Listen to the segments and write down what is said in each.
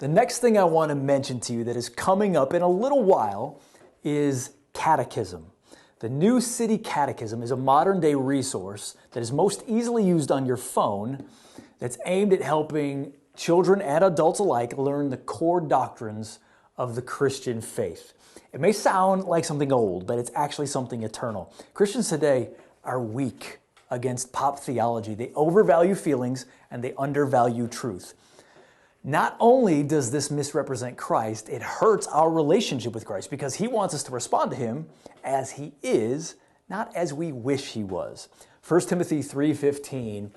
The next thing I want to mention to you that is coming up in a little while is Catechism. The New City Catechism is a modern-day resource that is most easily used on your phone that's aimed at helping children and adults alike learn the core doctrines of the Christian faith. It may sound like something old, but it's actually something eternal. Christians today are weak against pop theology. They overvalue feelings and they undervalue truth. Not only does this misrepresent Christ, it hurts our relationship with Christ because he wants us to respond to him as he is, not as we wish he was. 1 Timothy 3:15,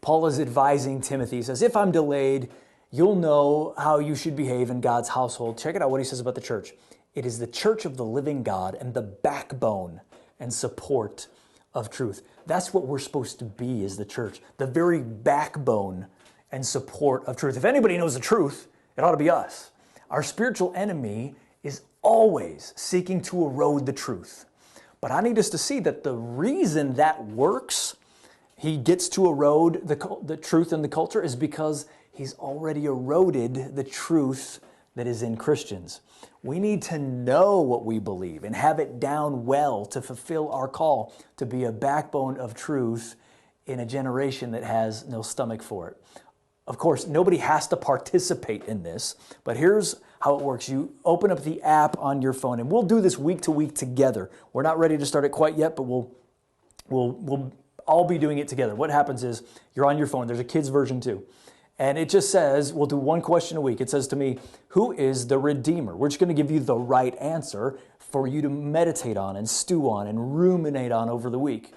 Paul is advising Timothy. He says, if I'm delayed, you'll know how you should behave in God's household. Check it out what he says about the church. It is the church of the living God and the backbone and support of truth. That's what we're supposed to be as the church, the very backbone and support of truth. If anybody knows the truth, it ought to be us. Our spiritual enemy is always seeking to erode the truth. But I need us to see that the reason that works, he gets to erode the truth in the culture, is because he's already eroded the truth that is in Christians. We need to know what we believe and have it down well to fulfill our call to be a backbone of truth in a generation that has no stomach for it. Of course, nobody has to participate in this, but here's how it works. You open up the app on your phone, and we'll do this week to week together. We're not ready to start it quite yet, but we'll all be doing it together. What happens is you're on your phone. There's a kid's version too. And it just says, we'll do one question a week. It says to me, who is the Redeemer? We're just going to give you the right answer for you to meditate on and stew on and ruminate on over the week.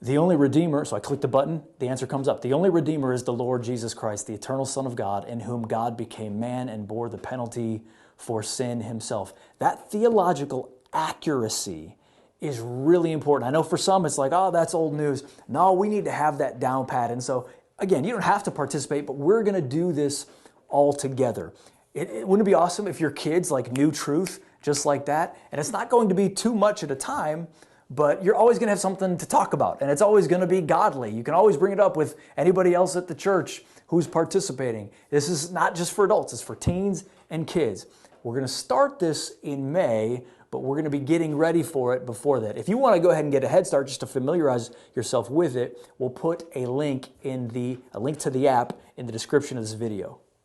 The only Redeemer, so I click the button, the answer comes up. The only Redeemer is the Lord Jesus Christ, the eternal Son of God, in whom God became man and bore the penalty for sin himself. That theological accuracy is really important. I know for some it's like, oh, that's old news. No, we need to have that down pat. And so, again, you don't have to participate, but we're going to do this all together. Wouldn't it be awesome if your kids like knew truth just like that? And it's not going to be too much at a time, but you're always going to have something to talk about, and it's always going to be godly. You can always bring it up with anybody else at the church who's participating. This is not just for adults, it's for teens and kids. We're going to start this in May, but we're going to be getting ready for it before that. If you want to go ahead and get a head start just to familiarize yourself with it, we'll put a link to the app in the description of this video.